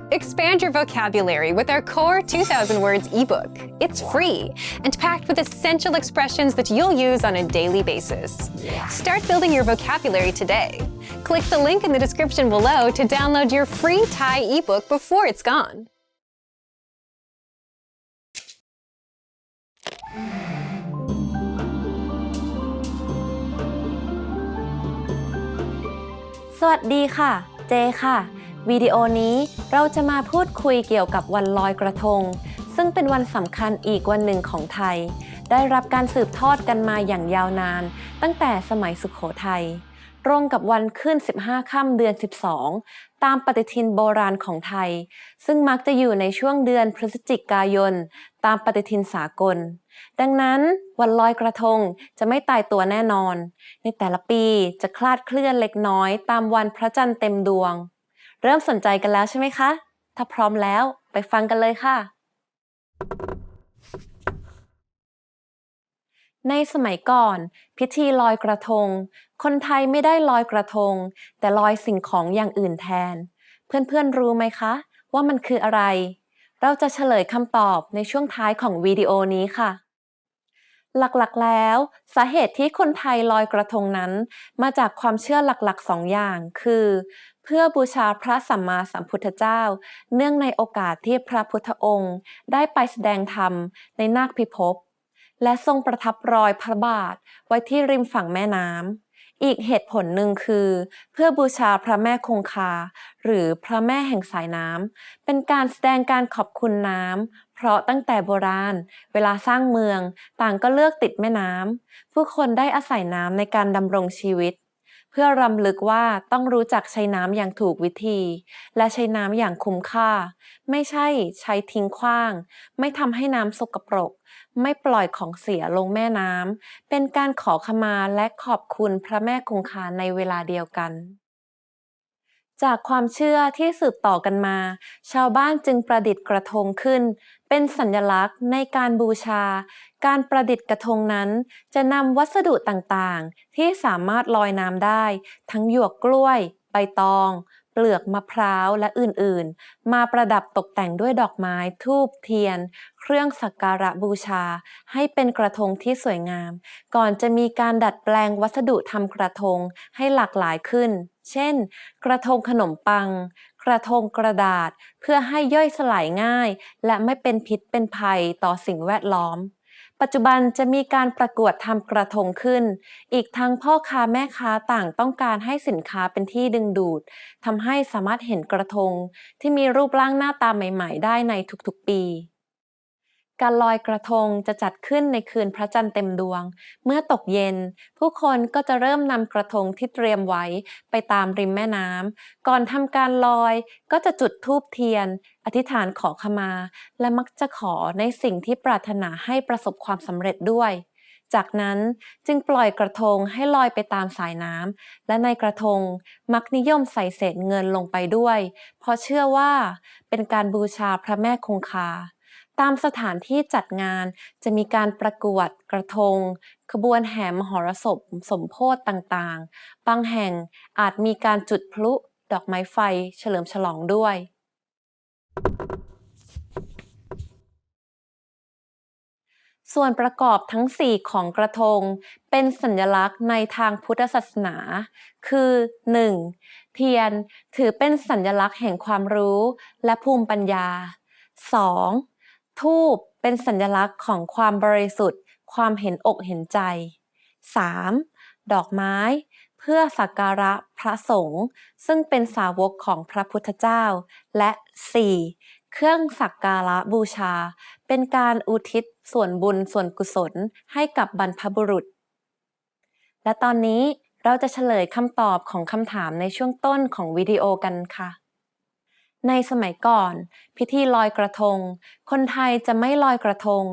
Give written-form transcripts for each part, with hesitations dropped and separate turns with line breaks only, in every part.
Expand your vocabulary with our core 2,000 words ebook. It's free and packed with essential expressions that you'll use on a daily basis. Start building your vocabulary today. Click the link in the description below to download your free Thai ebook before it's gone.
สวัสดีค่ะเจค่ะวิดีโอนี้เราจะมาพูดคุยเกี่ยวกับวันลอยกระทงซึ่งเป็นวันสำคัญอีกวันหนึ่งของไทยได้รับการสืบทอดกันมาอย่างยาวนานตั้งแต่สมัยสุโขทัยตรงกับวันขึ้น15ค่ำเดือน12ตามปฏิทินโบราณของไทยซึ่งมักจะอยู่ในช่วงเดือนพฤศจิกายนตามปฏิทินสากลดังนั้นวันลอยกระทงจะไม่ตายตัวแน่นอนในแต่ละปีจะคลาดเคลื่อนเล็กน้อยตามวันพระจันทร์เต็มดวงเริ่มสนใจกันแล้วใช่ไหมคะถ้าพร้อมแล้วไปฟังกันเลยค่ะในสมัยก่อนพิธีลอยกระทงคนไทยไม่ได้ลอยกระทงแต่ลอยสิ่งของอย่างอื่นแทนเพื่อนๆรู้ไหมคะว่ามันคืออะไรเราจะเฉลยคำตอบในช่วงท้ายของวิดีโอนี้ค่ะหลักๆแล้วสาเหตุที่คนไทยลอยกระทงนั้นมาจากความเชื่อหลักๆ2 อย่างคือเพื่อบูชาพระสัมมาสัมพุทธเจ้าเนื่องในโอกาสที่พระพุทธองค์ได้ไปแสดงธรรมในนาคพิภพและทรงประทับรอยพระบาทไว้ที่ริมฝั่งแม่น้ำอีกเหตุผลหนึ่งคือเพื่อบูชาพระแม่คงคาหรือพระแม่แห่งสายน้ำเป็นการแสดงการขอบคุณน้ำเพราะตั้งแต่โบราณเวลาสร้างเมืองต่างก็เลือกติดแม่น้ำผู้คนได้อาศัยน้ำในการดำรงชีวิตเพื่อรำลึกว่าต้องรู้จักใช้น้ำอย่างถูกวิธีและใช้น้ำอย่างคุ้มค่าไม่ใช่ใช้ทิ้งขว้างไม่ทำให้น้ำสกปรกไม่ปล่อยของเสียลงแม่น้ำเป็นการขอขมาและขอบคุณพระแม่คงคาในเวลาเดียวกันจากความเชื่อที่สืบต่อกันมาชาวบ้านจึงประดิษฐ์กระทงขึ้นเป็นสัญลักษณ์ในการบูชาการประดิษฐ์กระทงนั้นจะนำวัสดุต่างๆที่สามารถลอยน้ำได้ทั้งหยวกกล้วยใบตองเปลือกมะพร้าวและอื่นๆมาประดับตกแต่งด้วยดอกไม้ธูปเทียนเครื่องสักการะบูชาให้เป็นกระทงที่สวยงามก่อนจะมีการดัดแปลงวัสดุทำกระทงให้หลากหลายขึ้นเช่นกระทงขนมปังกระทงกระดาษเพื่อให้ย่อยสลายง่ายและไม่เป็นพิษเป็นภัยต่อสิ่งแวดล้อมปัจจุบันจะมีการประกวดทำกระทงขึ้นอีกทั้งพ่อค้าแม่ค้าต่างต้องการให้สินค้าเป็นที่ดึงดูดทำให้สามารถเห็นกระทงที่มีรูปร่างหน้าตาใหม่ๆได้ในทุกๆปีการลอยกระทงจะจัดขึ้นในคืนพระจันทร์เต็มดวงเมื่อตกเย็นผู้คนก็จะเริ่มนำกระทงที่เตรียมไว้ไปตามริมแม่น้ำก่อนทำการลอยก็จะจุดธูปเทียนอธิษฐานขอขมาและมักจะขอในสิ่งที่ปรารถนาให้ประสบความสำเร็จด้วยจากนั้นจึงปล่อยกระทงให้ลอยไปตามสายน้ำและในกระทงมักนิยมใส่เศษเงินลงไปด้วยเพราะเชื่อว่าเป็นการบูชาพระแม่คงคาตามสถานที่จัดงานจะมีการประกวดกระทงขบวนแห่มหรสพสมโภชต่างๆบางแห่งอาจมีการจุดพลุดอกไม้ไฟเฉลิมฉลองด้วยส่วนประกอบทั้ง4ของกระทงเป็นสัญลักษณ์ในทางพุทธศาสนาคือ 1. เทียนถือเป็นสัญลักษณ์แห่งความรู้และภูมิปัญญา 2. ธูปเป็นสัญลักษณ์ของความบริสุทธิ์ความเห็นอกเห็นใจ 3. ดอกไม้เพื่อสักการะพระสงฆ์ซึ่งเป็นสาวกของพระพุทธเจ้าและ 4. เครื่องสักการะบูชาเป็นการอุทิศส่วนบุญส่วนกุศลให้กับบรรพบุรุษและตอนนี้เราจะเฉลยคำตอบของคำถามในช่วงต้นของวิดีโอกันค่ะในสมัยก่อนพิธีลอยกระทงคนไทยจะไม่ลอยกระทง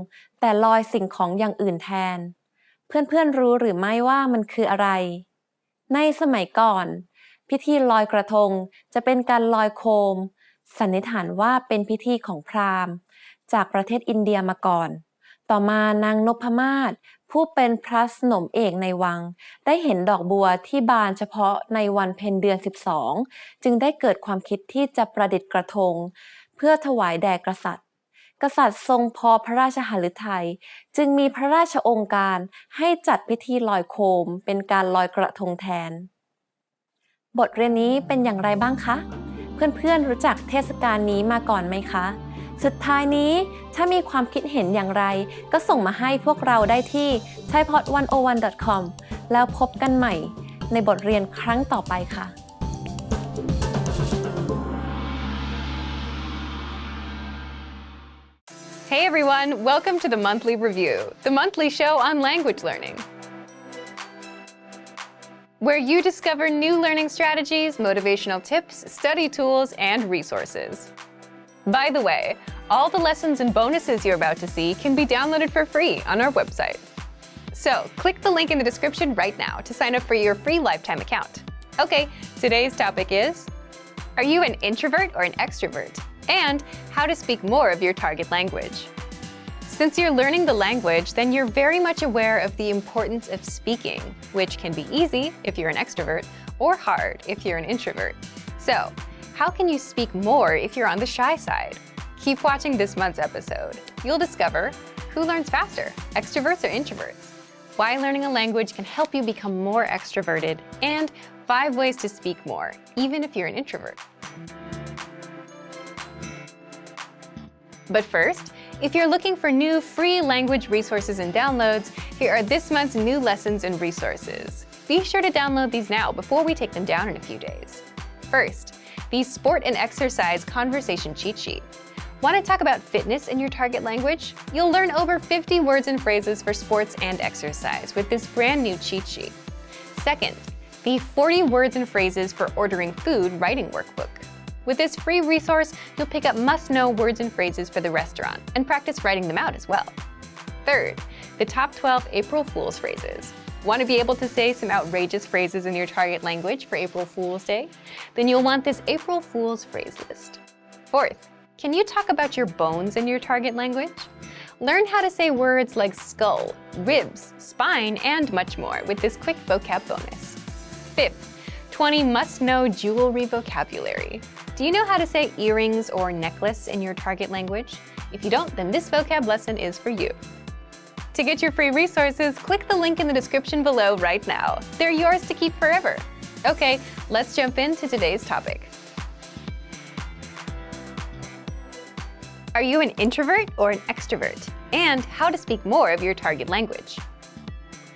แต่ลอยสิ่งของอย่างอื่นแทนเพื่อนๆรู้หรือไม่ว่ามันคืออะไรในสมัยก่อนพิธีลอยกระทงจะเป็นการลอยโคมสันนิษฐานว่าเป็นพิธีของพราหมณ์จากประเทศอินเดียมาก่อน ต่อมานางนพมาศผู้เป็นพระสนมเอกในวังได้เห็นดอกบัวที่บานเฉพาะในวันเพ็ญเดือน12จึงได้เกิดความคิดที่จะประดิษฐ์กระทงเพื่อถวายแด่กษัตริย์กษัตริย์ทรงพอพระราชหฤทัยจึงมีพระราชโองการให้จัดพิธีลอยโคมเป็นการลอยกระทงแทนบทเรียนนี้เป็นอย่างไรบ้างคะเพื่อนๆรู้จักเทศกาลนี้มาก่อนไหมคะสุดท้ายนี้ถ้ามีความคิดเห็นอย่างไรก็ส่งมาให้พวกเราได้ที่ thaipod101.com แล้วพบกันใหม่ในบทเรียนครั้งต่อไปค่ะ
Hey everyone, welcome to the Monthly Review, the monthly show on language learning, where you discover new learning strategies, motivational tips, study tools, and resources. By the way, all the lessons and bonuses you're about to see can be downloaded for free on our website. So click the link in the description right now to sign up for your free lifetime account. Okay, today's topic is, are you an introvert or an extrovert? And how to speak more of your target language. Since you're learning the language, then you're very much aware of the importance of speaking, which can be easy if you're an extrovert or hard if you're an introvert. So, how can you speak more if you're on the shy side? Keep watching this month's episode. You'll discover who learns faster, extroverts or introverts, why learning a language can help you become more extroverted, and 5 ways to speak more, even if you're an introvert. But first, if you're looking for new free language resources and downloads, here are this month's new lessons and resources. Be sure to download these now before we take them down in a few days. First, the Sport and Exercise Conversation Cheat Sheet. Want to talk about fitness in your target language? You'll learn over 50 words and phrases for sports and exercise with this brand new cheat sheet. Second, the 40 words and phrases for ordering food writing workbook. With this free resource, you'll pick up must-know words and phrases for the restaurant and practice writing them out as well. Third, the top 12 April Fool's phrases. Want to be able to say some outrageous phrases in your target language for April Fool's Day? Then you'll want this April Fool's phrase list. Fourth, can you talk about your bones in your target language? Learn how to say words like skull, ribs, spine, and much more with this quick vocab bonus. Fifth, 20 must-know jewelry vocabulary. Do you know how to say earrings or necklace in your target language? If you don't, then this vocab lesson is for you. To get your free resources, click the link in the description below right now. They're yours to keep forever. Okay, let's jump into today's topic. Are you an introvert or an extrovert? And how to speak more of your target language.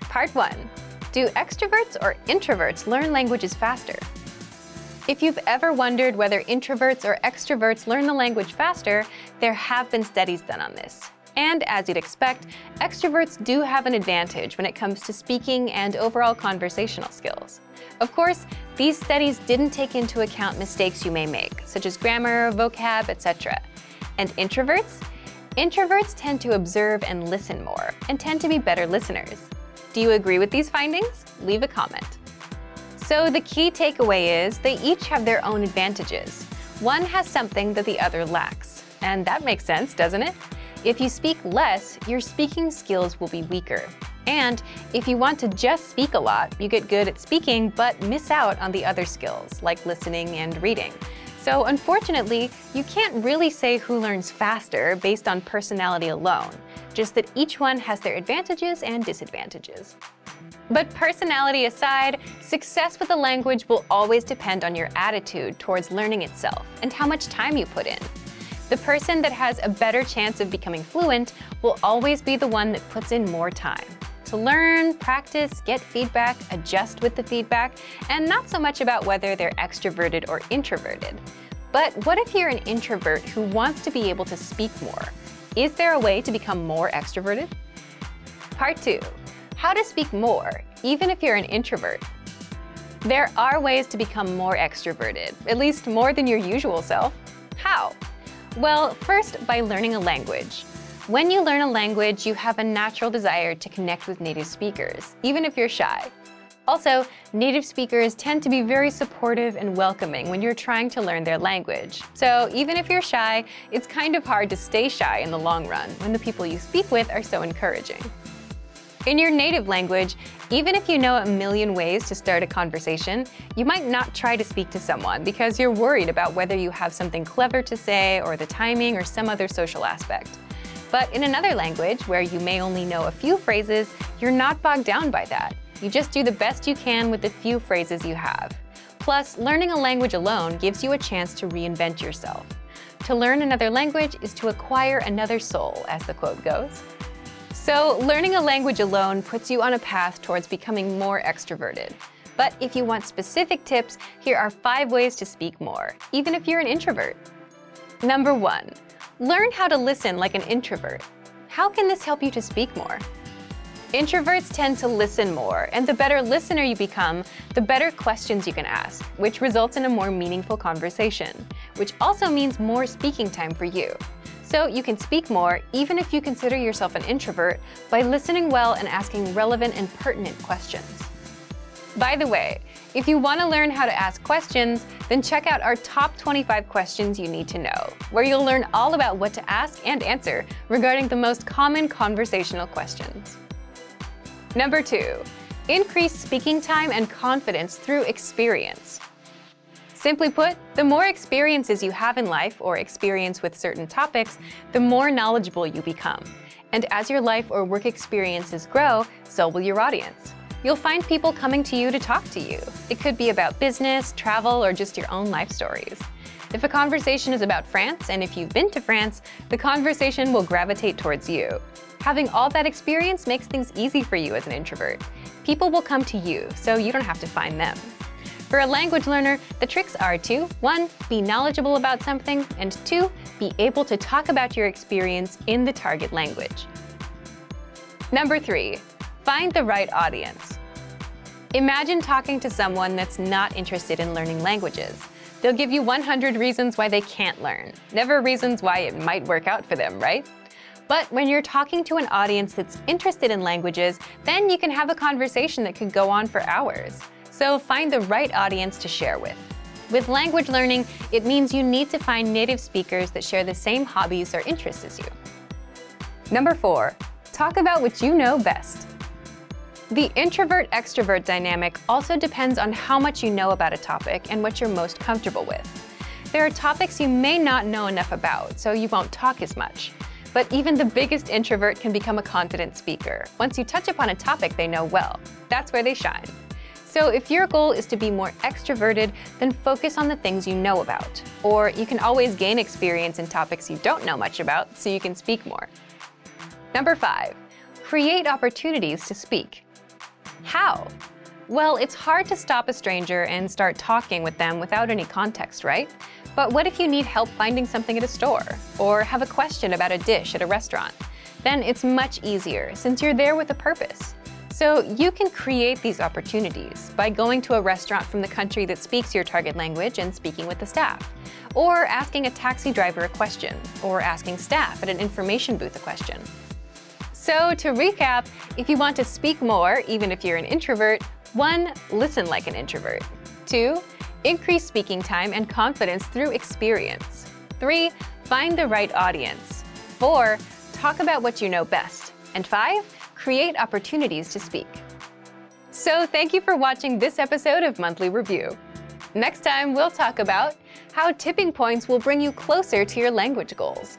Part 1. Do extroverts or introverts learn languages faster? If you've ever wondered whether introverts or extroverts learn the language faster, there have been studies done on this. And as you'd expect, extroverts do have an advantage when it comes to speaking and overall conversational skills. Of course, these studies didn't take into account mistakes you may make, such as grammar, vocab, etc. And introverts? Introverts tend to observe and listen more, and tend to be better listeners. Do you agree with these findings? Leave a comment. So the key takeaway is they each have their own advantages. One has something that the other lacks. And that makes sense, doesn't it? If you speak less, your speaking skills will be weaker. And if you want to just speak a lot, you get good at speaking but miss out on the other skills, like listening and reading. So unfortunately, you can't really say who learns faster based on personality alone, just that each one has their advantages and disadvantages. But personality aside, success with a language will always depend on your attitude towards learning itself and how much time you put in. The person that has a better chance of becoming fluent will always be the one that puts in more time to learn, practice, get feedback, adjust with the feedback, and not so much about whether they're extroverted or introverted. But what if you're an introvert who wants to be able to speak more? Is there a way to become more extroverted? Part 2. How to speak more, even if you're an introvert. There are ways to become more extroverted, at least more than your usual self. How? Well, first, by learning a language. When you learn a language, you have a natural desire to connect with native speakers, even if you're shy. Also, native speakers tend to be very supportive and welcoming when you're trying to learn their language. So even if you're shy, it's kind of hard to stay shy in the long run when the people you speak with are so encouraging. In your native language, even if you know a million ways to start a conversation, you might not try to speak to someone because you're worried about whether you have something clever to say or the timing or some other social aspect. But in another language, where you may only know a few phrases, you're not bogged down by that. You just do the best you can with the few phrases you have. Plus, learning a language alone gives you a chance to reinvent yourself. To learn another language is to acquire another soul, as the quote goes. So, learning a language alone puts you on a path towards becoming more extroverted. But if you want specific tips, here are 5 ways to speak more, even if you're an introvert. Number 1. Learn how to listen like an introvert. How can this help you to speak more? Introverts tend to listen more, and the better listener you become, the better questions you can ask, which results in a more meaningful conversation, which also means more speaking time for you. So you can speak more, even if you consider yourself an introvert, by listening well and asking relevant and pertinent questions. By the way, if you want to learn how to ask questions, then check out our top 25 questions you need to know, where you'll learn all about what to ask and answer regarding the most common conversational questions. Number 2, increase speaking time and confidence through experience. Simply put, the more experiences you have in life or experience with certain topics, the more knowledgeable you become. And as your life or work experiences grow, so will your audience. You'll find people coming to you to talk to you. It could be about business, travel, or just your own life stories. If a conversation is about France, and if you've been to France, the conversation will gravitate towards you. Having all that experience makes things easy for you as an introvert. People will come to you, so you don't have to find them. For a language learner, the tricks are to 1. Be knowledgeable about something, and 2. Be able to talk about your experience in the target language. Number 3. Find the right audience. Imagine talking to someone that's not interested in learning languages. They'll give you 100 reasons why they can't learn, never reasons why it might work out for them, right? But when you're talking to an audience that's interested in languages, then you can have a conversation that could go on for hours. So find the right audience to share with. With language learning, it means you need to find native speakers that share the same hobbies or interests as you. Number 4, talk about what you know best. The introvert-extrovert dynamic also depends on how much you know about a topic and what you're most comfortable with. There are topics you may not know enough about, so you won't talk as much. But even the biggest introvert can become a confident speaker once you touch upon a topic they know well. That's where they shine. So if your goal is to be more extroverted, then focus on the things you know about. Or you can always gain experience in topics you don't know much about so you can speak more. Number 5, create opportunities to speak. How? Well, it's hard to stop a stranger and start talking with them without any context, right? But what if you need help finding something at a store, or have a question about a dish at a restaurant? Then it's much easier since you're there with a purpose. So you can create these opportunities by going to a restaurant from the country that speaks your target language and speaking with the staff, or asking a taxi driver a question, or asking staff at an information booth a question. So to recap, if you want to speak more, even if you're an introvert, 1. Listen like an introvert. 2. Increase speaking time and confidence through experience. 3. Find the right audience. 4. Talk about what you know best. And 5. Create opportunities to speak. So thank you for watching this episode of Monthly Review. Next time, we'll talk about how tipping points will bring you closer to your language goals.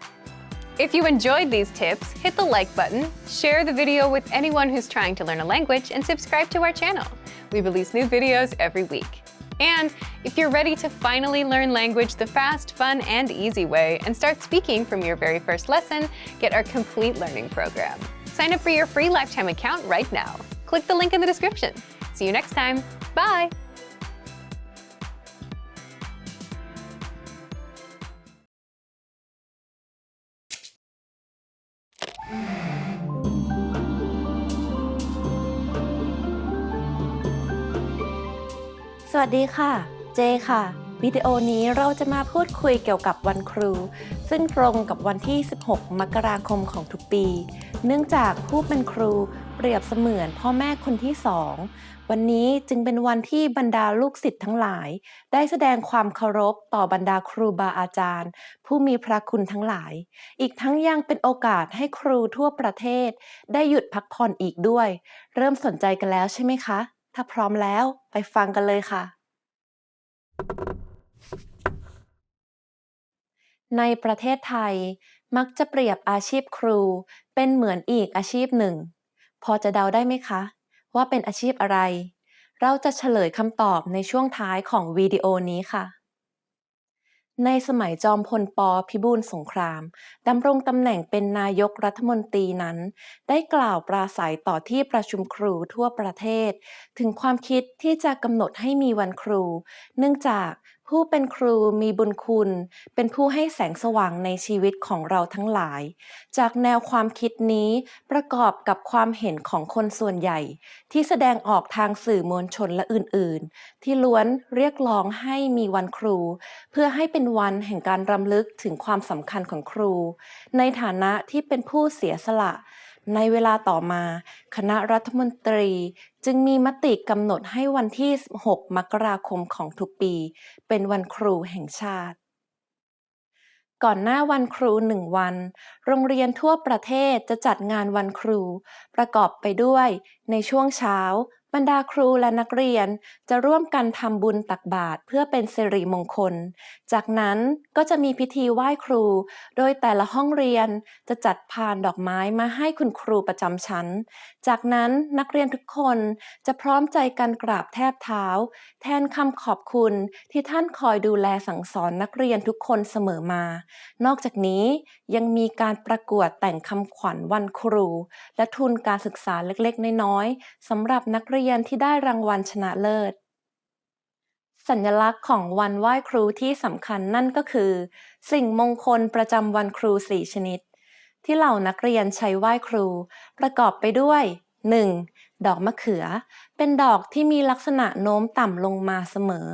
If you enjoyed these tips, hit the like button, share the video with anyone who's trying to learn a language, and subscribe to our channel. We release new videos every week. And if you're ready to finally learn language the fast, fun, and easy way and start speaking from your very first lesson, get our complete learning program. Sign up for your free lifetime account right now. Click the link in the description. See you next time. Bye!
Sawasdee ค่ะ เจค่ะ วิดีโอนี้เราจะมาพูดคุยเกี่ยวกับวันครูซึ่งตรงกับวันที่ 16 มกราคมของทุกปีเนื่องจากผู้เป็นครูเปรียบเสมือนพ่อแม่คนที่สองวันนี้จึงเป็นวันที่บรรดาลูกศิษย์ทั้งหลายได้แสดงความเคารพต่อบรรดาครูบาอาจารย์ผู้มีพระคุณทั้งหลายอีกทั้งยังเป็นโอกาสให้ครูทั่วประเทศได้หยุดพักผ่อนอีกด้วยเริ่มสนใจกันแล้วใช่ไหมคะถ้าพร้อมแล้วไปฟังกันเลยค่ะในประเทศไทยมักจะเปรียบอาชีพครูเป็นเหมือนอีกอาชีพหนึ่งพอจะเดาได้ไหมคะว่าเป็นอาชีพอะไรเราจะเฉลยคำตอบในช่วงท้ายของวิดีโอนี้ค่ะในสมัยจอมพลป.พิบูลสงครามดำรงตำแหน่งเป็นนายกรัฐมนตรีนั้นได้กล่าวปราศรัยต่อที่ประชุมครูทั่วประเทศถึงความคิดที่จะกำหนดให้มีวันครูเนื่องจากผู้เป็นครูมีบุญคุณเป็นผู้ให้แสงสว่างในชีวิตของเราทั้งหลายจากแนวความคิดนี้ประกอบกับความเห็นของคนส่วนใหญ่ที่แสดงออกทางสื่อมวลชนและอื่นๆที่ล้วนเรียกร้องให้มีวันครูเพื่อให้เป็นวันแห่งการรำลึกถึงความสำคัญของครูในฐานะที่เป็นผู้เสียสละในเวลาต่อมาคณะรัฐมนตรีจึงมีมติกำหนดให้วันที่ 16 มกราคมของทุกปีเป็นวันครูแห่งชาติก่อนหน้าวันครู1 วันโรงเรียนทั่วประเทศจะจัดงานวันครูประกอบไปด้วยในช่วงเช้าบรรดาครูและนักเรียนจะร่วมกันทำบุญตักบาตรเพื่อเป็นสิริมงคลจากนั้นก็จะมีพิธีไหว้ครูโดยแต่ละห้องเรียนจะจัดพานดอกไม้มาให้คุณครูประจำชั้นจากนั้นนักเรียนทุกคนจะพร้อมใจกันกราบแทบเท้าแทนคำขอบคุณที่ท่านคอยดูแลสั่งสอนนักเรียนทุกคนเสมอมานอกจากนี้ยังมีการประกวดแต่งคำขวัญวันครูและทุนการศึกษาเล็กๆน้อยๆสำหรับนักเรียนที่ได้รางวัลชนะเลิศสัญลักษณ์ของวันไหว้ครูที่สำคัญนั่นก็คือสิ่งมงคลประจำวันครู4 ชนิดที่เหล่านักเรียนใช้ไหว้ครูประกอบไปด้วย 1. ดอกมะเขือเป็นดอกที่มีลักษณะโน้มต่ำลงมาเสมอ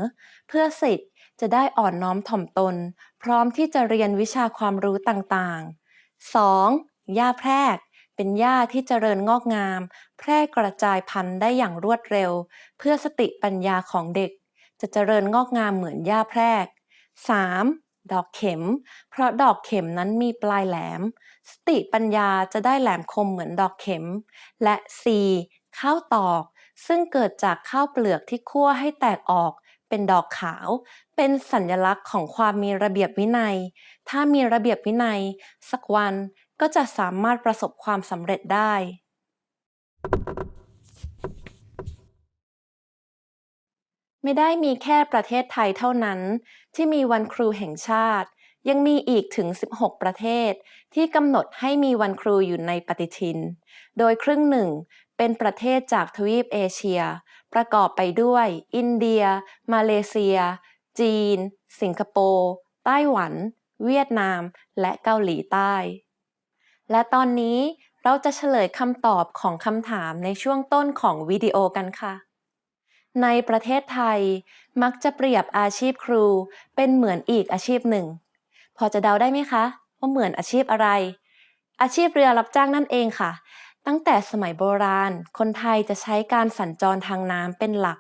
เพื่อศิษย์จะได้อ่อนน้อมถ่อมตนพร้อมที่จะเรียนวิชาความรู้ต่างๆ 2. หญ้าแพรกเป็นหญ้าที่เจริญงอกงามแพร่กระจายพันธุ์ได้อย่างรวดเร็วเพื่อสติปัญญาของเด็กจะเจริญงอกงามเหมือนหญ้าแพรก 3. ดอกเข็มเพราะดอกเข็มนั้นมีปลายแหลมสติปัญญาจะได้แหลมคมเหมือนดอกเข็มและ 4. ข้าวตอกซึ่งเกิดจากข้าวเปลือกที่คั่วให้แตกออกเป็นดอกขาวเป็นสัญลักษณ์ของความมีระเบียบวินัยถ้ามีระเบียบวินัยสักวันก็จะสามารถประสบความสำเร็จได้ไม่ได้มีแค่ประเทศไทยเท่านั้นที่มีวันครูแห่งชาติยังมีอีกถึง16 ประเทศที่กำหนดให้มีวันครูอยู่ในปฏิทินโดยครึ่งหนึ่งเป็นประเทศจากทวีปเอเชียประกอบไปด้วยอินเดียมาเลเซียจีนสิงคโปร์ไต้หวันเวียดนามและเกาหลีใต้และตอนนี้เราจะเฉลยคำตอบของคำถามในช่วงต้นของวิดีโอกันค่ะในประเทศไทยมักจะเปรียบอาชีพครูเป็นเหมือนอีกอาชีพหนึ่งพอจะเดาได้ไหมคะว่าเหมือนอาชีพอะไรอาชีพเรือรับจ้างนั่นเองค่ะตั้งแต่สมัยโบราณคนไทยจะใช้การสัญจรทางน้ำเป็นหลัก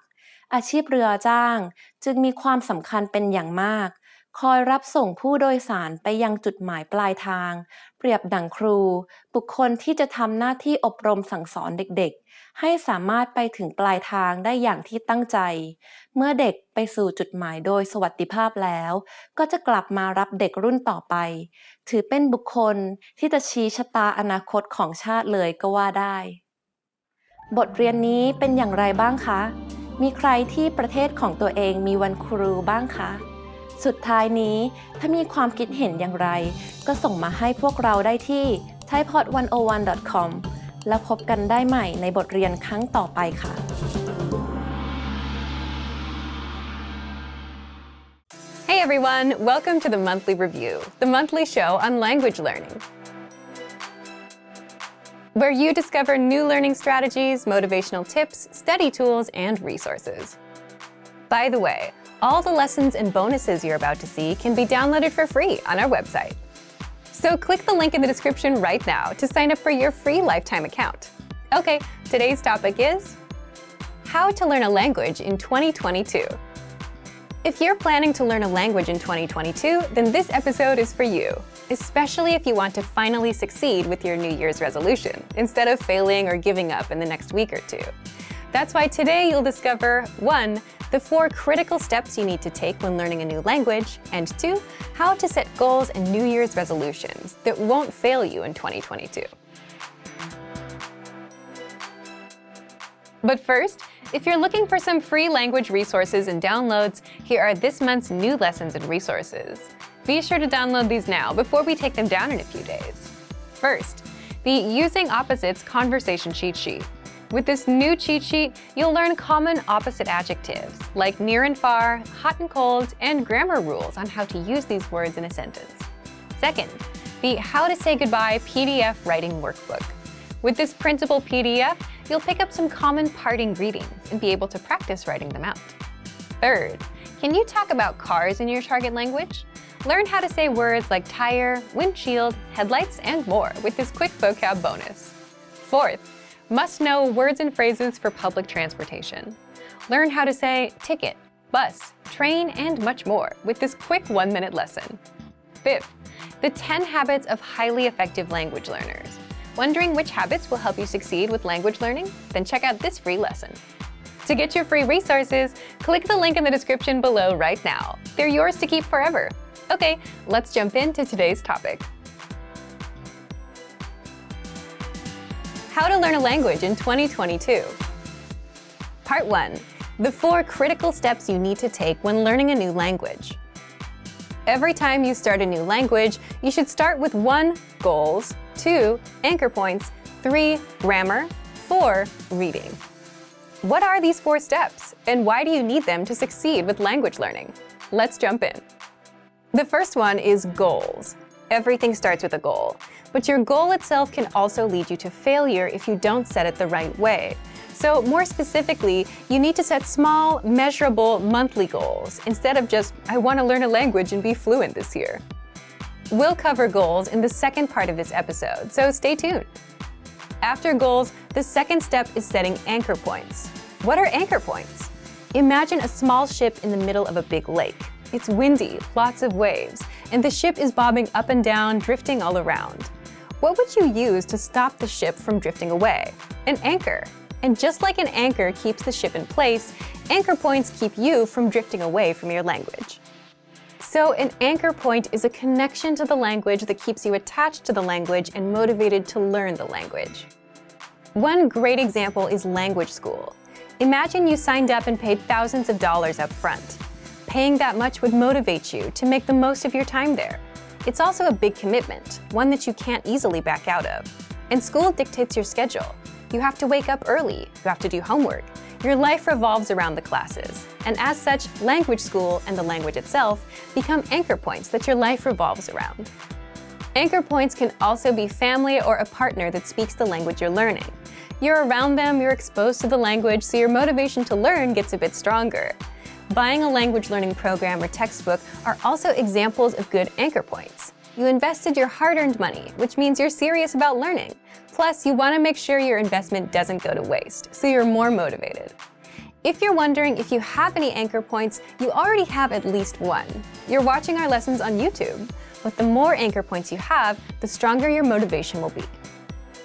อาชีพเรือจ้างจึงมีความสำคัญเป็นอย่างมากคอยรับส่งผู้โดยสารไปยังจุดหมายปลายทางเปรียบดั่งครูบุคคลที่จะทำหน้าที่อบรมสั่งสอนเด็กๆให้สามารถไปถึงปลายทางได้อย่างที่ตั้งใจเมื่อเด็กไปสู่จุดหมายโดยสวัสดิภาพแล้วก็จะกลับมารับเด็กรุ่นต่อไปถือเป็นบุคคลที่จะชี้ชะตาอนาคตของชาติเลยก็ว่าได้บทเรียนนี้เป็นอย่างไรบ้างคะมีใครที่ประเทศของตัวเองมีวันครูบ้างคะสุดท้ายนี้ถ้ามีความคิดเห็นอย่างไรก็ส่งมาให้พวกเราได้ที่ thaipod101.com แล้วพบกันได้ใหม่ในบทเรียนครั้งต่อไปค่ะ
Hey everyone, welcome to the Monthly Review, the monthly show on language learning, where you discover new learning strategies, motivational tips, study tools, and resources. By the way, All the lessons and bonuses you're about to see can be downloaded for free on our website. So click the link in the description right now to sign up for your free lifetime account. Okay, today's topic is how to learn a language in 2022. If you're planning to learn a language in 2022, then this episode is for you, especially if you want to finally succeed with your New Year's resolution, instead of failing or giving up in the next week or two. That's why today you'll discover 1. The 4 critical steps you need to take when learning a new language, and 2. How to set goals and New Year's resolutions that won't fail you in 2022. But first, if you're looking for some free language resources and downloads, here are this month's new lessons and resources. Be sure to download these now before we take them down in a few days. First, the Using Opposites Conversation Cheat Sheet. With this new cheat sheet, you'll learn common opposite adjectives like near and far, hot and cold, and grammar rules on how to use these words in a sentence. Second, the How to Say Goodbye PDF Writing Workbook. With this printable PDF, you'll pick up some common parting greetings and be able to practice writing them out. Third, can you talk about cars in your target language? Learn how to say words like tire, windshield, headlights, and more with this quick vocab bonus. Fourth, must know words and phrases for public transportation. Learn how to say ticket, bus, train, and much more with this quick 1-minute lesson. Fifth, the 10 habits of highly effective language learners. Wondering which habits will help you succeed with language learning? Then check out this free lesson. To get your free resources, click the link in the description below right now. They're yours to keep forever. Okay, let's jump into today's topic. How to learn a language in 2022. Part 1. The 4 critical steps you need to take when learning a new language. Every time you start a new language, you should start with 1. Goals, 2. Anchor points, 3. Grammar, 4. Reading. What are these 4 steps, and why do you need them to succeed with language learning? Let's jump in. The first one is goals. Everything starts with a goal, but your goal itself can also lead you to failure if you don't set it the right way. So more specifically, you need to set small, measurable monthly goals instead of just, I want to learn a language and be fluent this year. We'll cover goals in the second part of this episode, so stay tuned. After goals, the second step is setting anchor points. What are anchor points? Imagine a small ship in the middle of a big lake. It's windy, lots of waves, and the ship is bobbing up and down, drifting all around. What would you use to stop the ship from drifting away? An anchor. And just like an anchor keeps the ship in place, anchor points keep you from drifting away from your language. So an anchor point is a connection to the language that keeps you attached to the language and motivated to learn the language. One great example is language school. Imagine you signed up and paid thousands of dollars up front. Paying that much would motivate you to make the most of your time there. It's also a big commitment, one that you can't easily back out of. And school dictates your schedule. You have to wake up early, you have to do homework. Your life revolves around the classes. And as such, language school and the language itself become anchor points that your life revolves around. Anchor points can also be family or a partner that speaks the language you're learning. You're around them, you're exposed to the language, so your motivation to learn gets a bit stronger. Buying a language learning program or textbook are also examples of good anchor points. You invested your hard-earned money, which means you're serious about learning. Plus, you want to make sure your investment doesn't go to waste, so you're more motivated. If you're wondering if you have any anchor points, you already have at least one. You're watching our lessons on YouTube, but the more anchor points you have, the stronger your motivation will be.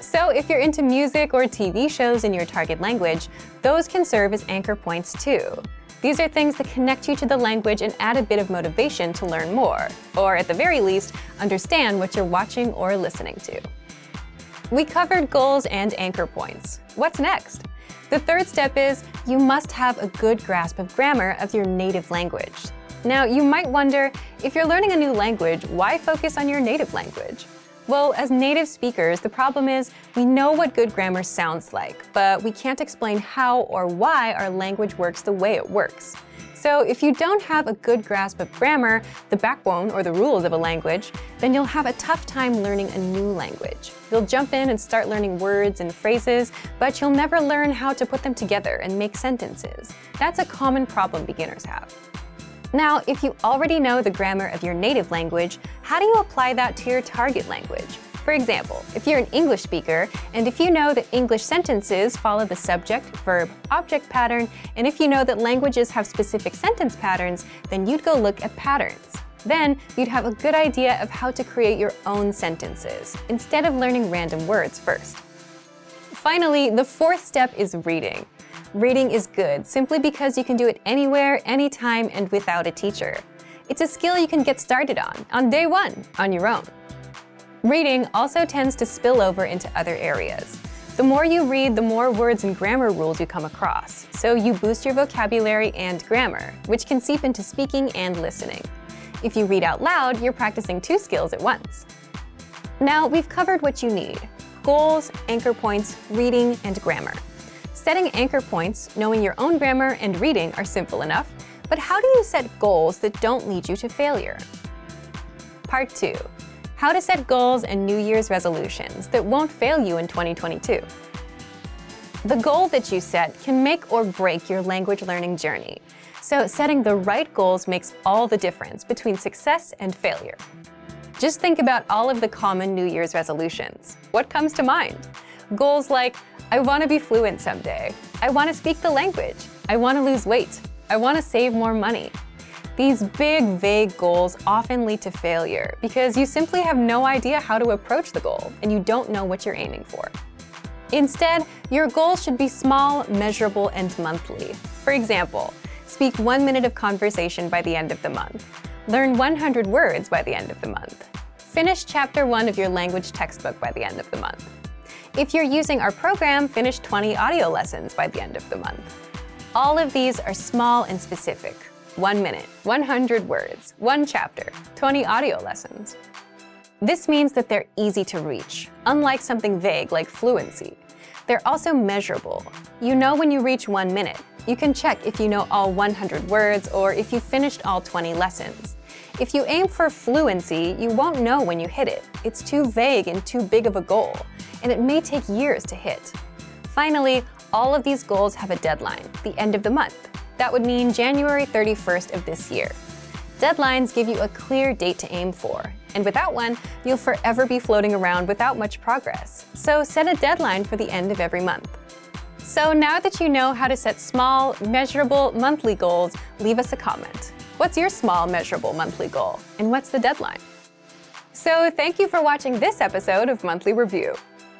So if you're into music or TV shows in your target language, those can serve as anchor points too. These are things that connect you to the language and add a bit of motivation to learn more, or at the very least, understand what you're watching or listening to. We covered goals and anchor points. What's next? The third step is you must have a good grasp of grammar of your native language. Now, you might wonder, if you're learning a new language, why focus on your native language? Well, as native speakers, the problem is we know what good grammar sounds like, but we can't explain how or why our language works the way it works. So if you don't have a good grasp of grammar, the backbone or the rules of a language, then you'll have a tough time learning a new language. You'll jump in and start learning words and phrases, but you'll never learn how to put them together and make sentences. That's a common problem beginners have. Now, if you already know the grammar of your native language, how do you apply that to your target language? For example, if you're an English speaker, and if you know that English sentences follow the subject, verb, object pattern, and if you know that languages have specific sentence patterns, then you'd go look at patterns. Then, you'd have a good idea of how to create your own sentences, instead of learning random words first. Finally, the fourth step is reading. Reading is good simply because you can do it anywhere, anytime, and without a teacher. It's a skill you can get started on day one, on your own. Reading also tends to spill over into other areas. The more you read, the more words and grammar rules you come across, so you boost your vocabulary and grammar, which can seep into speaking and listening. If you read out loud, you're practicing two skills at once. Now, we've covered what you need: goals, anchor points, reading, and grammar. Setting anchor points, knowing your own grammar, and reading are simple enough, but how do you set goals that don't lead you to failure? Part 2. How to set goals and New Year's resolutions that won't fail you in 2022. The goal that you set can make or break your language learning journey, so setting the right goals makes all the difference between success and failure. Just think about all of the common New Year's resolutions. What comes to mind? Goals like, I want to be fluent someday. I want to speak the language. I want to lose weight. I want to save more money. These big, vague goals often lead to failure because you simply have no idea how to approach the goal and you don't know what you're aiming for. Instead, your goals should be small, measurable, and monthly. For example, speak 1 minute of conversation by the end of the month. Learn 100 words by the end of the month. Finish Chapter 1 of your language textbook by the end of the month. If you're using our program, finish 20 audio lessons by the end of the month. All of these are small and specific. 1 minute, 100 words, 1 chapter, 20 audio lessons. This means that they're easy to reach, unlike something vague like fluency. They're also measurable. You know when you reach 1 minute. You can check if you know all 100 words or if you finished all 20 lessons. If you aim for fluency, you won't know when you hit it. It's too vague and too big of a goal, and it may take years to hit. Finally, all of these goals have a deadline, the end of the month. That would mean January 31st of this year. Deadlines give you a clear date to aim for, and without one, you'll forever be floating around without much progress. So set a deadline for the end of every month. So now that you know how to set small, measurable monthly goals, leave us a comment. What's your small, measurable monthly goal, and what's the deadline? So thank you for watching this episode of Monthly Review.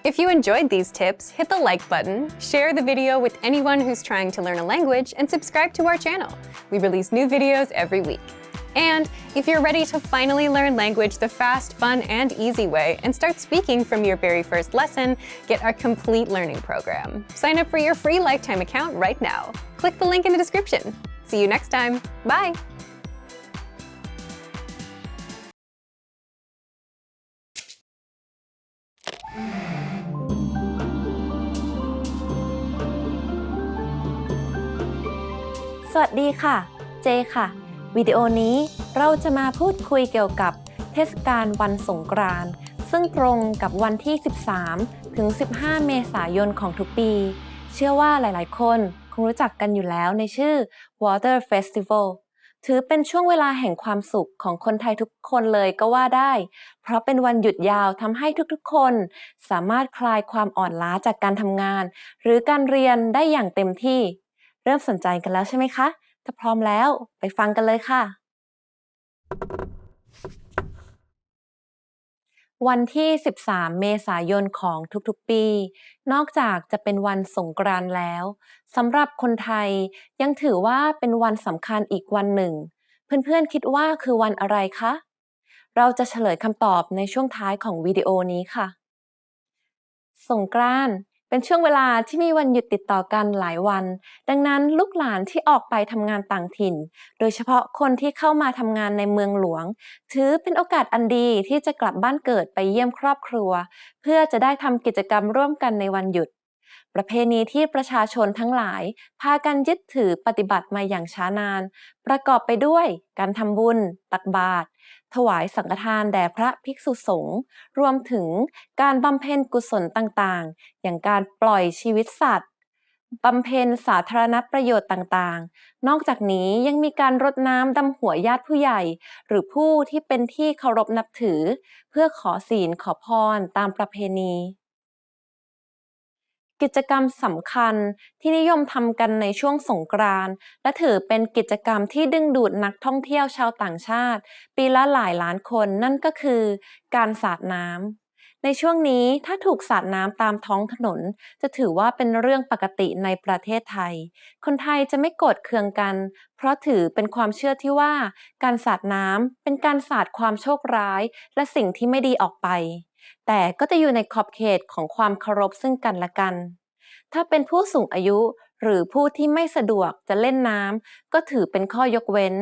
If you enjoyed these tips, hit the like button, share the video with anyone who's trying to learn a language, and subscribe to our channel. We release new videos every week. And if you're ready to finally learn language the fast, fun, and easy way and start speaking from your very first lesson, get our complete learning program. Sign up for your free lifetime account right now. Click the link in the description. See you next time. Bye!
สวัสดีค่ะ เจค่ะ วิดีโอนี้เราจะมาพูดคุยเกี่ยวกับเทศกาลวันสงกรานต์ซึ่งตรงกับวันที่ 13 ถึง 15 เมษายนของทุกปี เชื่อว่าหลายๆ คนคงรู้จักกันอยู่แล้วในชื่อ Water Festival ถือเป็นช่วงเวลาแห่งความสุขของคนไทยทุกคนเลยก็ว่าได้ เพราะเป็นวันหยุดยาวทำให้ทุกๆ คนสามารถคลายความอ่อนล้าจากการทำงานหรือการเรียนได้อย่างเต็มที่เริ่มสนใจกันแล้วใช่ไหมคะ ถ้าพร้อมแล้วไปฟังกันเลยค่ะ วันที่ 13 เมษายนของทุกๆ ปี นอกจากจะเป็นวันสงกรานต์แล้วสำหรับคนไทยยังถือว่าเป็นวันสำคัญอีกวันหนึ่ง เพื่อนๆ คิดว่าคือวันอะไรคะ เราจะเฉลยคำตอบในช่วงท้ายของวิดีโอนี้ค่ะ สงกรานต์เป็นช่วงเวลาที่มีวันหยุดติดต่อกันหลายวัน ดังนั้นลูกหลานที่ออกไปทำงานต่างถิ่น โดยเฉพาะคนที่เข้ามาทำงานในเมืองหลวง ถือเป็นโอกาสอันดีที่จะกลับบ้านเกิดไปเยี่ยมครอบครัว เพื่อจะได้ทำกิจกรรมร่วมกันในวันหยุด ประเพณีที่ประชาชนทั้งหลายพากันยึดถือปฏิบัติมาอย่างช้านาน ประกอบไปด้วยการทำบุญ ตักบาตร ถวายสังฆทานแด่พระภิกษุสงฆ์รวมถึงการบำเพ็ญกุศลต่างๆอย่างการปล่อยชีวิตสัตว์ บำเพ็ญสาธารณประโยชน์ต่างๆ นอกจากนี้ยังมีการรดน้ำดำหัวญาติผู้ใหญ่หรือผู้ที่เป็นที่เคารพนับถือเพื่อขอศีลขอพรตามประเพณีกิจกรรมสำคัญที่นิยมทำกันในช่วงสงกรานต์และถือเป็นกิจกรรมที่ดึงดูดนักท่องเที่ยวชาวต่างชาติปีละหลายล้านคนนั่นก็คือการสาดน้ำในช่วงนี้ถ้าถูกสาดน้ำตามท้องถนนจะถือว่าเป็นเรื่องปกติในประเทศไทยคนไทยจะไม่โกรธเคืองกันเพราะถือเป็นความเชื่อที่ว่าการสาดน้ำเป็นการสาดความโชคร้ายและสิ่งที่ไม่ดีออกไปแต่ก็จะอยู่ในขอบเขตของความเคารพซึ่งกันและกันถ้าเป็นผู้สูงอายุหรือผู้ที่ไม่สะดวกจะเล่นน้ำก็ถือเป็นข้อยกเว้น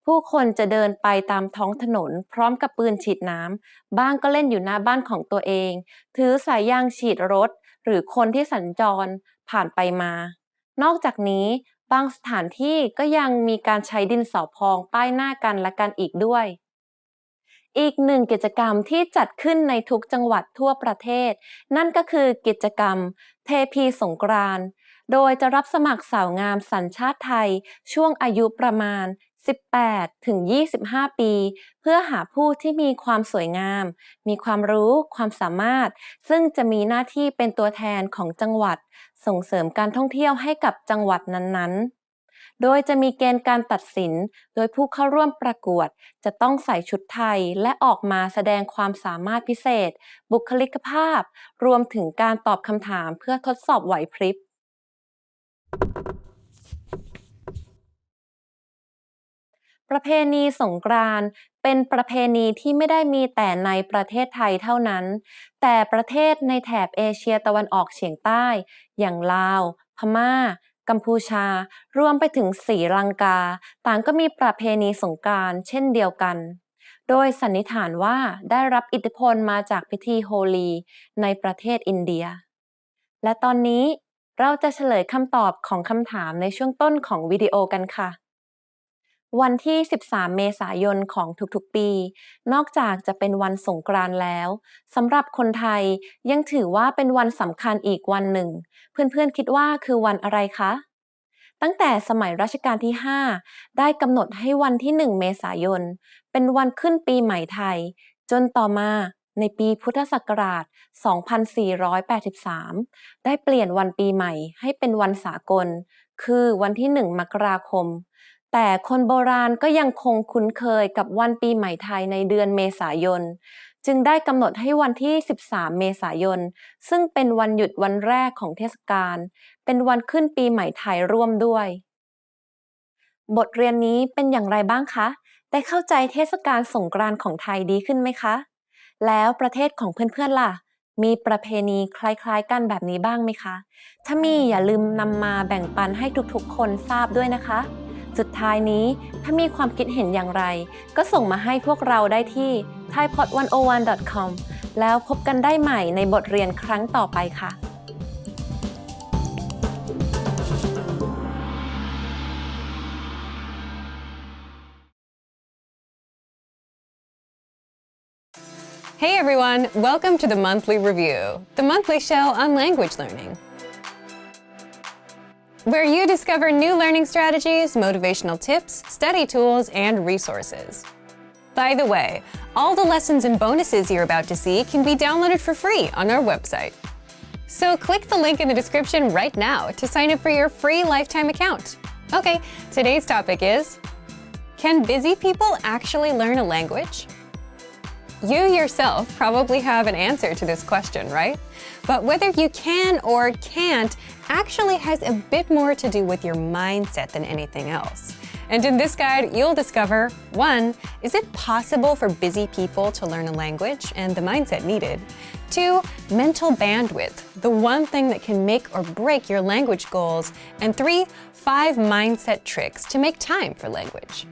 ผู้คนจะเดินไปตามท้องถนนพร้อมกับปืนฉีดน้ำบ้างก็เล่นอยู่หน้าบ้านของตัวเองถือสายยางฉีดรถหรือคนที่สัญจรผ่านไปมานอกจากนี้บางสถานที่ก็ยังมีการใช้ดินสอพองป้ายหน้ากันและกันอีกด้วยอีกหนึ่งกิจกรรมที่จัดขึ้นในทุกจังหวัดทั่วประเทศนั่นก็คือกิจกรรมเทพีสงกรานต์โดยจะรับสมัครสาวงามสัญชาติไทยช่วงอายุประมาณ18 ถึง 25 ปีเพื่อหาผู้ที่มีความสวยงามมีความรู้ความสามารถซึ่งจะมีหน้าที่เป็นตัวแทนของจังหวัดส่งเสริมการท่องเที่ยวให้กับจังหวัดนั้นๆโดยจะมีเกณฑ์การตัดสินโดยผู้เข้าร่วมประกวดจะต้องใส่ชุดไทยและออกมาแสดงความสามารถพิเศษบุคลิกภาพรวมถึงการตอบคำถามเพื่อทดสอบไหวพริบประเพณีสงกรานต์เป็นประเพณีที่ไม่ได้มีแต่ในประเทศไทยเท่านั้นแต่ประเทศในแถบเอเชียตะวันออกเฉียงใต้อย่างลาวพม่ากัมพูชารวมไปถึงศรีลังกาต่างก็มีประเพณีสงกรานต์เช่นเดียวกันโดยสันนิษฐานว่าได้รับอิทธิพลมาจากพิธีโฮลีในประเทศอินเดียและตอนนี้เราจะเฉลยคำตอบของคำถามในช่วงต้นของวิดีโอกันค่ะวันที่ 13 เมษายนของทุกๆ ปี นอกจากจะเป็นวันสงกรานต์แล้ว สำหรับคนไทยยังถือว่าเป็นวันสำคัญอีกวันหนึ่ง เพื่อนๆ คิดว่าคือวันอะไรคะ ตั้งแต่สมัยรัชกาลที่ 5 ได้กำหนดให้วันที่ 1 เมษายน เป็นวันขึ้นปีใหม่ไทย จนต่อมาในปีพุทธศักราช 2483 ได้เปลี่ยนวันปีใหม่ให้เป็นวันสากล คือวันที่ 1 มกราคม แต่คนโบราณก็ยังคงคุ้นเคยกับวันปีใหม่ไทยในเดือนเมษายน จึงได้กำหนดให้วันที่ 13 เมษายน ซึ่งเป็นวันหยุดวันแรกของเทศกาล เป็นวันขึ้นปีใหม่ไทยร่วมด้วย บทเรียนนี้เป็นอย่างไรบ้างคะ ได้เข้าใจเทศกาลสงกรานต์ของไทยดีขึ้นไหมคะ แล้วประเทศของเพื่อนๆล่ะ มีประเพณีคล้ายๆกันแบบนี้บ้างไหมคะ ถ้ามีอย่าลืมนำมาแบ่งปันให้ทุกๆคนทราบด้วยนะคะ สุดท้ายนี้ถ้ามีความคิดเห็นอย่างไรก็ส่งมาให้พวกเราได้ที่ thaipod101.com แล้วพบกันได้ใหม่ในบทเรียนครั้งต่อไปค่ะ
Hey everyone, welcome to the Monthly Review, the monthly show on language learning, where you discover new learning strategies, motivational tips, study tools, and resources. By the way, all the lessons and bonuses you're about to see can be downloaded for free on our website. So click the link in the description right now to sign up for your free lifetime account. Okay, today's topic is, can busy people actually learn a language? You yourself probably have an answer to this question, right? But whether you can or can't actually has a bit more to do with your mindset than anything else. And in this guide, you'll discover 1. Is it possible for busy people to learn a language and the mindset needed? 2. Mental bandwidth, the one thing that can make or break your language goals. And 3. 5 mindset tricks to make time for language.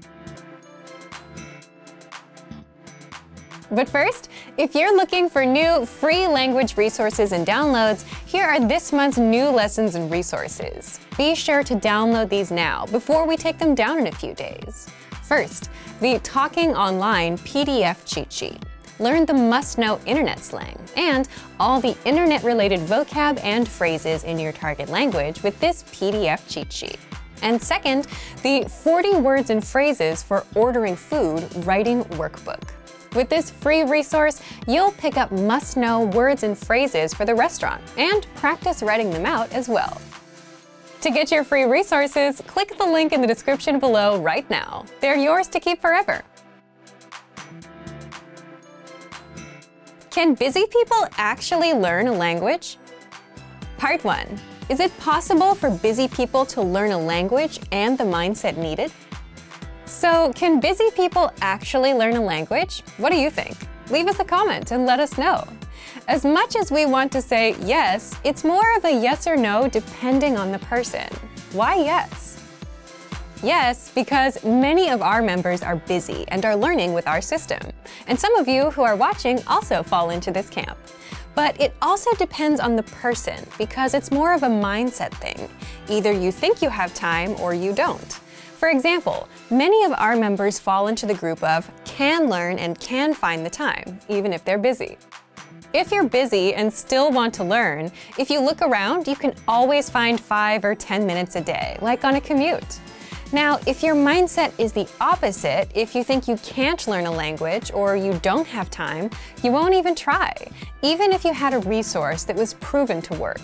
But first, if you're looking for new free language resources and downloads, here are this month's new lessons and resources. Be sure to download these now before we take them down in a few days. First, the Talking Online PDF cheat sheet. learn the must-know internet slang and all the internet-related vocab and phrases in your target language with this PDF cheat sheet. And second, the 40 words and phrases for ordering food writing workbook. With this free resource, you'll pick up must-know words and phrases for the restaurant and practice writing them out as well. To get your free resources, click the link in the description below right now. They're yours to keep forever. Can busy people actually learn a language? Part 1. Is it possible for busy people to learn a language and the mindset needed? So, can busy people actually learn a language? What do you think? Leave us a comment and let us know. As much as we want to say yes, it's more of a yes or no depending on the person. Why yes? Yes, because many of our members are busy and are learning with our system. And some of you who are watching also fall into this camp. But it also depends on the person because it's more of a mindset thing. Either you think you have time or you don't. For example, many of our members fall into the group of can learn and can find the time, even if they're busy. If you're busy and still want to learn, if you look around, you can always find 5 or 10 minutes a day, like on a commute. Now, if your mindset is the opposite, if you think you can't learn a language or you don't have time, you won't even try, even if you had a resource that was proven to work.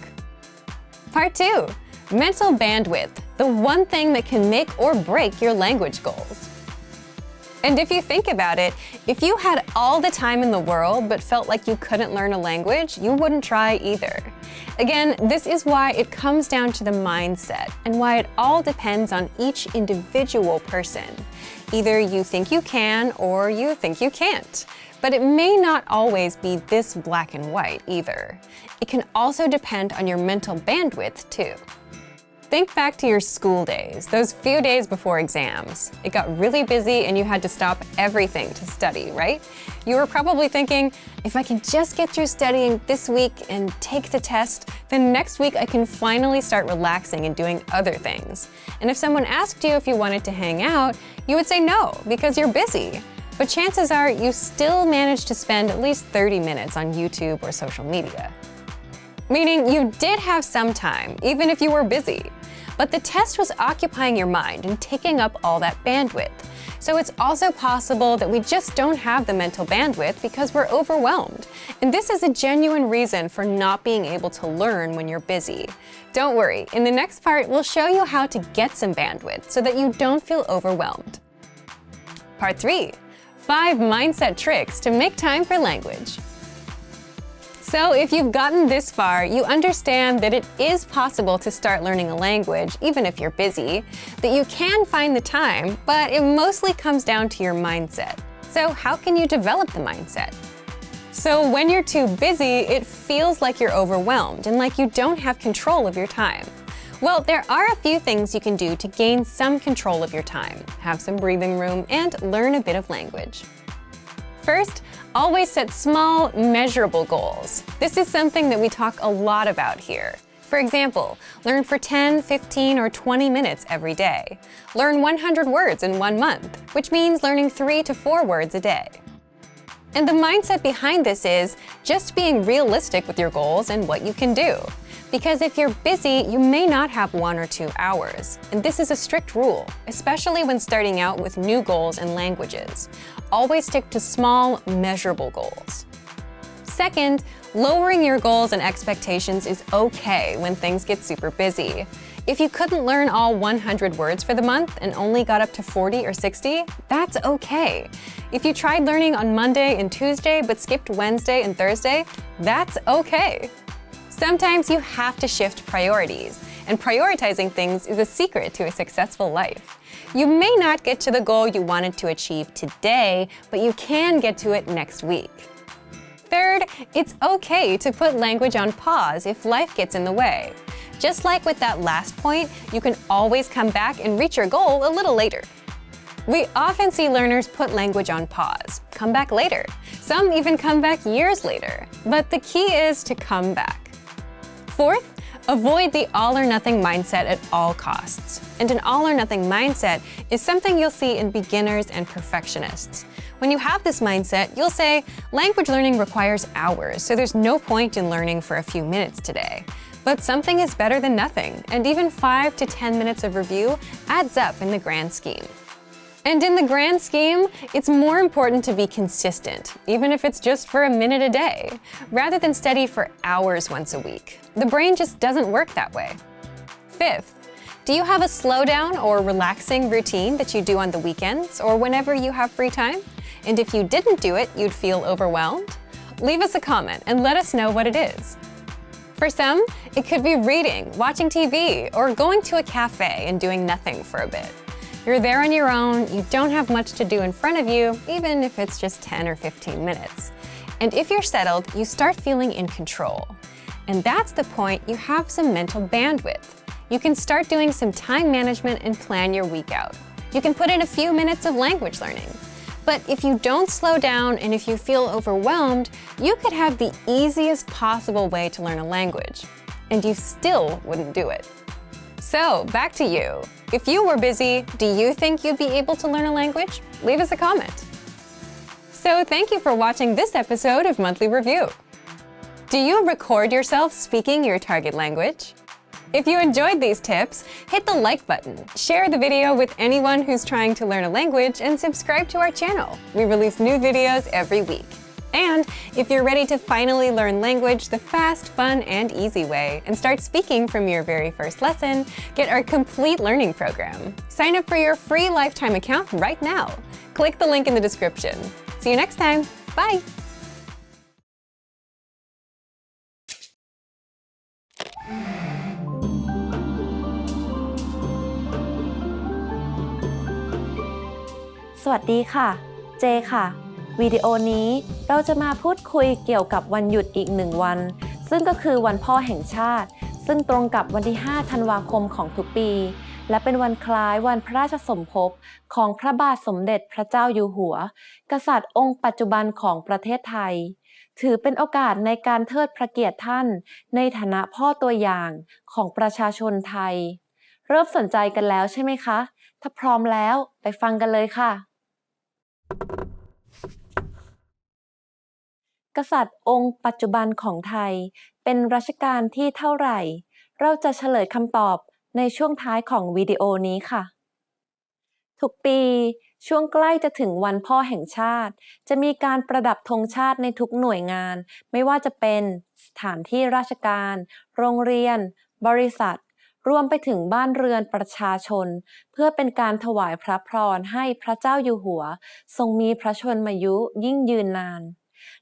Part 2. Mental bandwidth, the one thing that can make or break your language goals. And if you think about it, if you had all the time in the world but felt like you couldn't learn a language, you wouldn't try either. Again, this is why it comes down to the mindset and why it all depends on each individual person. Either you think you can or you think you can't. But it may not always be this black and white either. It can also depend on your mental bandwidth too. Think back to your school days, those few days before exams. It got really busy and you had to stop everything to study, right? You were probably thinking, if I can just get through studying this week and take the test, then next week I can finally start relaxing and doing other things. And if someone asked you if you wanted to hang out, you would say no, because you're busy. But chances are you still managed to spend at least 30 minutes on YouTube or social media. Meaning you did have some time, even if you were busy. But the test was occupying your mind and taking up all that bandwidth. So it's also possible that we just don't have the mental bandwidth because we're overwhelmed. And this is a genuine reason for not being able to learn when you're busy. Don't worry, in the next part, we'll show you how to get some bandwidth so that you don't feel overwhelmed. Part 3. 5 mindset tricks to make time for language. So if you've gotten this far, you understand that it is possible to start learning a language, even if you're busy, that you can find the time, but it mostly comes down to your mindset. So how can you develop the mindset? So when you're too busy, it feels like you're overwhelmed and like you don't have control of your time. Well, there are a few things you can do to gain some control of your time, have some breathing room, and learn a bit of language. First, always set small, measurable goals. This is something that we talk a lot about here. For example, learn for 10, 15, or 20 minutes every day. Learn 100 words in 1 month, which means learning 3 to 4 words a day. And the mindset behind this is just being realistic with your goals and what you can do. Because if you're busy, you may not have 1 or 2 hours. And this is a strict rule, especially when starting out with new goals and languages. Always stick to small, measurable goals. Second, lowering your goals and expectations is okay when things get super busy. If you couldn't learn all 100 words for the month and only got up to 40 or 60, that's okay. If you tried learning on Monday and Tuesday but skipped Wednesday and Thursday, that's okay. Sometimes you have to shift priorities, and prioritizing things is a secret to a successful life. You may not get to the goal you wanted to achieve today, but you can get to it next week. Third, it's okay to put language on pause if life gets in the way. Just like with that last point, you can always come back and reach your goal a little later. We often see learners put language on pause, come back later. Some even come back years later. But the key is to come back. Fourth, Avoid the all or nothing mindset at all costs. And an all or nothing mindset is something you'll see in beginners and perfectionists. When you have this mindset, you'll say, language learning requires hours, so there's no point in learning for a few minutes today. But something is better than nothing, and even 5 to 10 minutes of review adds up in the grand scheme. And in the grand scheme, it's more important to be consistent, even if it's just for a minute a day, rather than study for hours once a week. The brain just doesn't work that way. Fifth, do you have a slowdown or relaxing routine that you do on the weekends or whenever you have free time? And if you didn't do it, you'd feel overwhelmed? Leave us a comment and let us know what it is. For some, it could be reading, watching TV, or going to a cafe and doing nothing for a bit. You're there on your own, you don't have much to do in front of you, even if it's just 10 or 15 minutes. And if you're settled, you start feeling in control. And that's the point you have some mental bandwidth. You can start doing some time management and plan your week out. You can put in a few minutes of language learning. But if you don't slow down and if you feel overwhelmed, you could have the easiest possible way to learn a language, and you still wouldn't do it. So, back to you. If you were busy, do you think you'd be able to learn a language? Leave us a comment. So, thank you for watching this episode of Monthly Review. Do you record yourself speaking your target language? If you enjoyed these tips, hit the like button, share the video with anyone who's trying to learn a language, and subscribe to our channel. We release new videos every week. And if you're ready to finally learn language the fast, fun, and easy way and start speaking from your very first lesson, get our complete learning program. Sign up for your free lifetime account right now. Click the link in the description. See you next time. Bye!
สวัสดีค่ะ เจค่ะวิดีโอนี้เราจะมาพูดคุยเกี่ยวกับวันหยุดอีก1วันซึ่งก็คือวันพ่อแห่งชาติซึ่งตรงกับวันที่5ธันวาคมของทุกปีและเป็นวันคล้ายวันพระราชสมภพของพระบาทสมเด็จพระเจ้าอยู่หัวกษัตริย์องค์ปัจจุบันของประเทศไทยถือเป็นโอกาสในการเทิดพระเกียรติท่านในฐานะพ่อตัวอย่างของประชาชนไทยเริ่มสนใจกันแล้วใช่ไหมคะถ้าพร้อมแล้วไปฟังกันเลยค่ะกษัตริย์องค์ปัจจุบันของไทยเป็นรัชกาลที่เท่าไหร่เราจะเฉลยคำตอบในช่วงท้ายของวิดีโอนี้ค่ะทุกปีช่วงใกล้จะถึงวันพ่อแห่งชาติจะมีการประดับธงชาติในทุกหน่วยงานไม่ว่าจะเป็นสถานที่ราชการโรงเรียนบริษัทรวมไปถึงบ้านเรือนประชาชนเพื่อเป็นการถวายพระพรให้พระเจ้าอยู่หัวทรงมีพระชนมายุยิ่งยืนนาน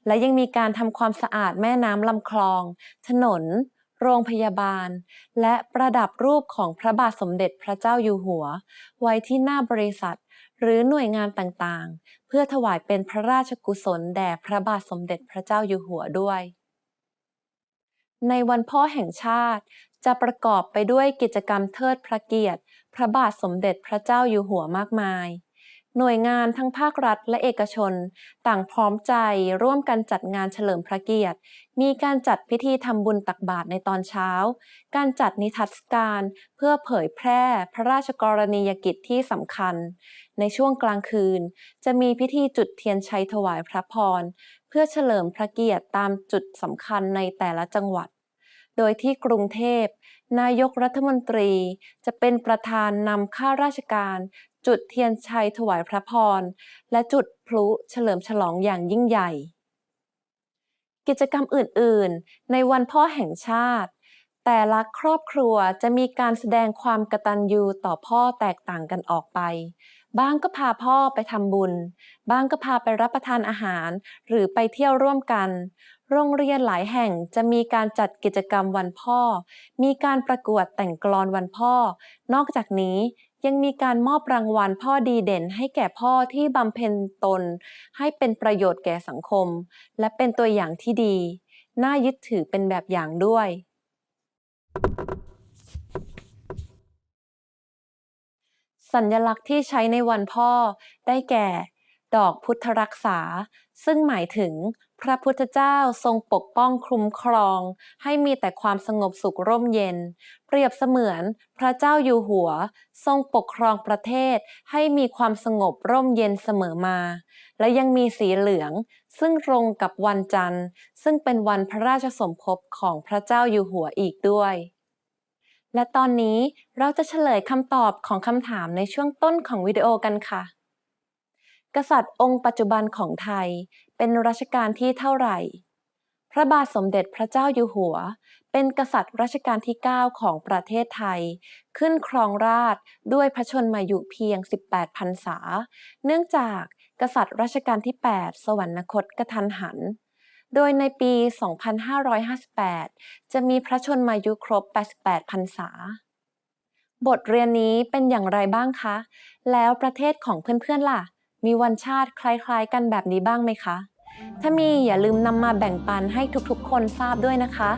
และยังมีการทำความสะอาดแม่น้ำลำคลองถนนโรงพยาบาลและประดับรูปของพระบาทสมเด็จพระเจ้าอยู่หัวไว้ที่หน้าบริษัทหรือหน่วยงานต่างๆเพื่อถวายเป็นพระราชกุศลแด่พระบาทสมเด็จพระเจ้าอยู่หัวด้วยในวันพ่อแห่งชาติจะประกอบไปด้วยกิจกรรมเทิดพระเกียรติพระบาทสมเด็จพระเจ้าอยู่หัวมากมายหน่วยงานทั้งภาครัฐและเอกชนต่างพร้อมใจร่วมกันจัดงานเฉลิมพระเกียรติมีการจัดพิธีทำบุญตักบาตรในตอนเช้าการจัดนิทรรศการเพื่อเผยแพร่พระราชกรณียกิจที่สำคัญในช่วงกลางคืนจะมีพิธีจุดเทียนชัยถวายพระพรเพื่อเฉลิมพระเกียรติตามจุดสำคัญในแต่ละจังหวัดโดยที่กรุงเทพนายกรัฐมนตรีจะเป็นประธานนำข้าราชการจุดเทียนชัยถวายพระพรและจุดพลุเฉลิมฉลองอย่างยิ่งใหญ่กิจกรรมอื่นๆในวันพ่อแห่งชาติแต่ละครอบครัวจะมีการแสดงความกตัญญูต่อพ่อแตกต่างกันออกไปบ้างก็พาพ่อไปทำบุญบ้างก็พาไปรับประทานอาหารหรือไปเที่ยวร่วมกันโรงเรียนหลายแห่งจะมีการจัดกิจกรรมวันพ่อมีการประกวดแต่งกลอนวันพ่อนอกจากนี้ยังมีการมอบรางวัลพ่อดีเด่นให้แก่พ่อที่บำเพ็ญตนให้เป็นประโยชน์แก่สังคมและเป็นตัวอย่างที่ดีน่ายึดถือเป็นแบบอย่างด้วยสัญลักษณ์ที่ใช้ในวันพ่อได้แก่ ดอกพุทธรักษาซึ่งหมายถึงพระพุทธเจ้าทรงปกป้องคุ้มครองให้มีแต่ความสงบสุขร่มเย็นเปรียบเสมือนพระเจ้าอยู่หัวทรงปกครองประเทศให้มีความสงบร่มเย็นเสมอมาและยังมีสีเหลืองซึ่งตรงกับวันจันทร์ซึ่งเป็นวันพระราชสมภพของพระเจ้าอยู่หัวอีกด้วยและตอนนี้เราจะเฉลยคำตอบของคำถามในช่วงต้นของวิดีโอกันค่ะกษัตริย์องค์ปัจจุบันของไทยเป็นรัชกาลที่เท่าไหร่พระบาทสมเด็จพระเจ้าอยู่หัวเป็นกษัตริย์รัชกาลที่ 9 ของประเทศไทยขึ้นครองราชย์ด้วยพระชนมายุเพียง 18 พรรษาเนื่องจากกษัตริย์รัชกาลที่ 8 สวรรคตกทันหันโดยในปี 2558 จะมีพระชนมายุครบ 88 พรรษาบทเรียนนี้เป็นอย่างไรบ้างคะแล้วประเทศของเพื่อนๆล่ะมีวันชาติคล้ายๆกันแบบนี้บ้างไหมคะถ้ามีอย่าลืมนำมาแบ่งปันให้ทุกๆคนทราบด้วยนะคะ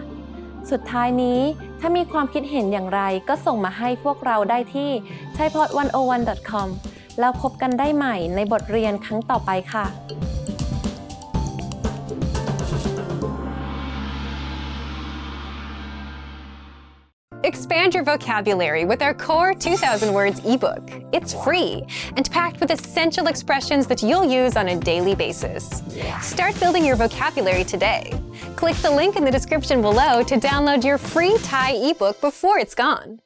สุดท้ายนี้ถ้ามีความคิดเห็นอย่างไรก็ส่งมาให้พวกเราได้ที่ thaipod101.com แล้วพบกันได้ใหม่ในบทเรียนครั้งต่อไปค่ะ
Expand your vocabulary with our core 2,000 words ebook. It's free and packed with essential expressions that you'll use on a daily basis. Start building your vocabulary today. Click the link in the description below to download your free Thai ebook before it's gone.